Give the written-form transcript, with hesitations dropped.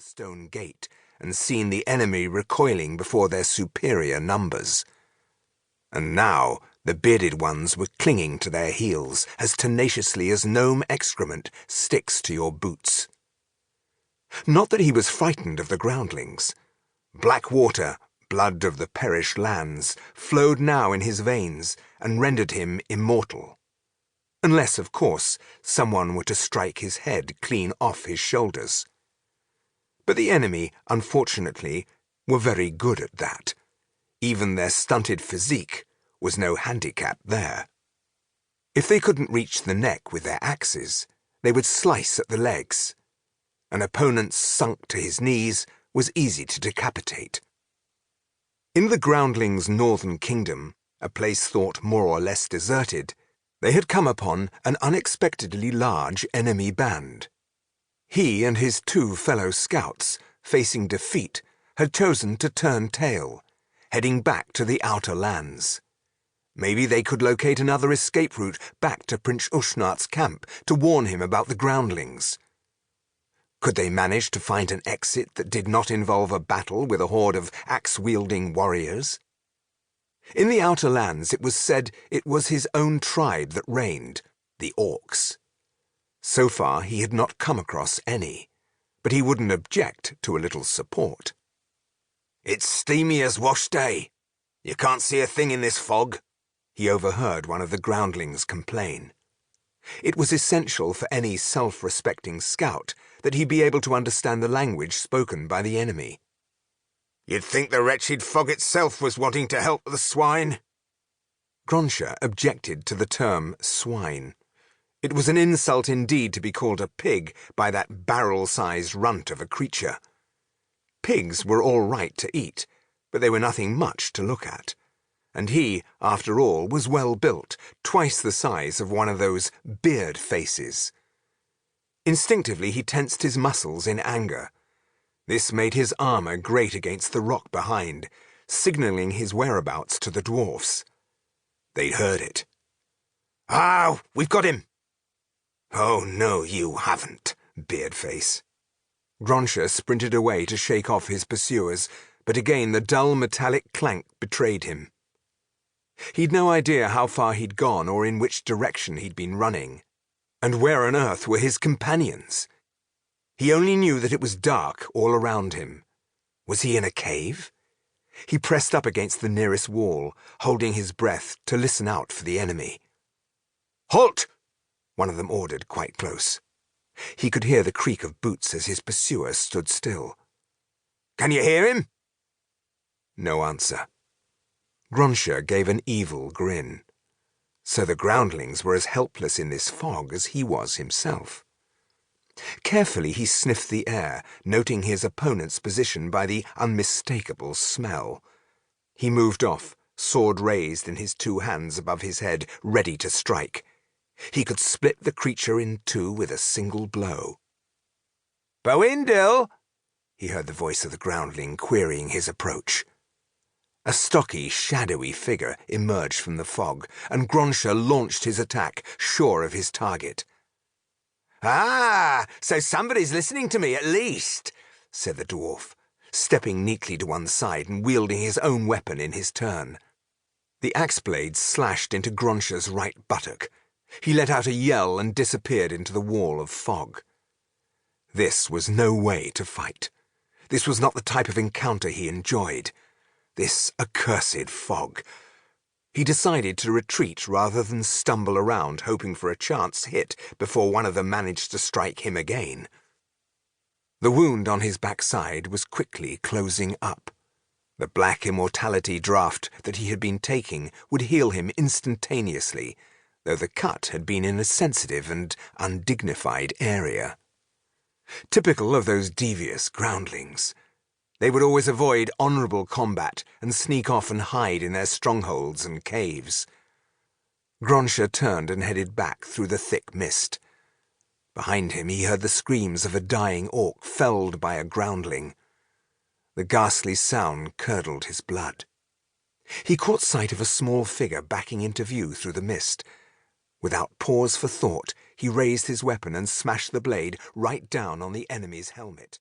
the stone gate and seen the enemy recoiling before their superior numbers. And now the bearded ones were clinging to their heels as tenaciously as gnome excrement sticks to your boots. Not that he was frightened of the groundlings. Black water, blood of the perished lands, flowed now in his veins and rendered him immortal. Unless, of course, someone were to strike his head clean off his shoulders. But the enemy, unfortunately, were very good at that. Even their stunted physique was no handicap there. If they couldn't reach the neck with their axes, they would slice at the legs. An opponent sunk to his knees was easy to decapitate. In the groundlings' northern kingdom, a place thought more or less deserted, they had come upon an unexpectedly large enemy band. He and his 2 fellow scouts, facing defeat, had chosen to turn tail, heading back to the outer lands. Maybe they could locate another escape route back to Prince Ushnart's camp to warn him about the groundlings. Could they manage to find an exit that did not involve a battle with a horde of axe-wielding warriors? In the outer lands it was said it was his own tribe that reigned, the orcs. So far he had not come across any, but he wouldn't object to a little support. "It's steamy as wash day. You can't see a thing in this fog," he overheard one of the groundlings complain. It was essential for any self-respecting scout that he be able to understand the language spoken by the enemy. "You'd think the wretched fog itself was wanting to help the swine." Gronsha objected to the term swine. It was an insult indeed to be called a pig by that barrel-sized runt of a creature. Pigs were all right to eat, but they were nothing much to look at. And he, after all, was well built, twice the size of one of those beard faces. Instinctively he tensed his muscles in anger. This made his armor grate against the rock behind, signaling his whereabouts to the dwarfs. They'd heard it. "Ah, we've got him!" "Oh, no, you haven't, Beardface." Gronsha sprinted away to shake off his pursuers, but again the dull metallic clank betrayed him. He'd no idea how far he'd gone or in which direction he'd been running. And where on earth were his companions? He only knew that it was dark all around him. Was he in a cave? He pressed up against the nearest wall, holding his breath to listen out for the enemy. "Halt!" one of them ordered quite close. He could hear the creak of boots as his pursuer stood still. "Can you hear him?" No answer. Gronsha gave an evil grin. So the groundlings were as helpless in this fog as he was himself. Carefully he sniffed the air, noting his opponent's position by the unmistakable smell. He moved off, sword raised in his 2 hands above his head, ready to strike. He could split the creature in 2 with a single blow. "Bowindil!" he heard the voice of the groundling querying his approach. A stocky, shadowy figure emerged from the fog, and Gronsha launched his attack, sure of his target. "Ah, so somebody's listening to me at least," said the dwarf, stepping neatly to one side and wielding his own weapon in his turn. The axe blade slashed into Gronsha's right buttock. He let out a yell and disappeared into the wall of fog. This was no way to fight. This was not the type of encounter he enjoyed. This accursed fog. He decided to retreat rather than stumble around hoping for a chance hit before one of them managed to strike him again. The wound on his backside was quickly closing up. The black immortality draught that he had been taking would heal him instantaneously, though the cut had been in a sensitive and undignified area. Typical of those devious groundlings. They would always avoid honorable combat and sneak off and hide in their strongholds and caves. Gronsha turned and headed back through the thick mist. Behind him he heard the screams of a dying orc felled by a groundling. The ghastly sound curdled his blood. He caught sight of a small figure backing into view through the mist. Without pause for thought, he raised his weapon and smashed the blade right down on the enemy's helmet.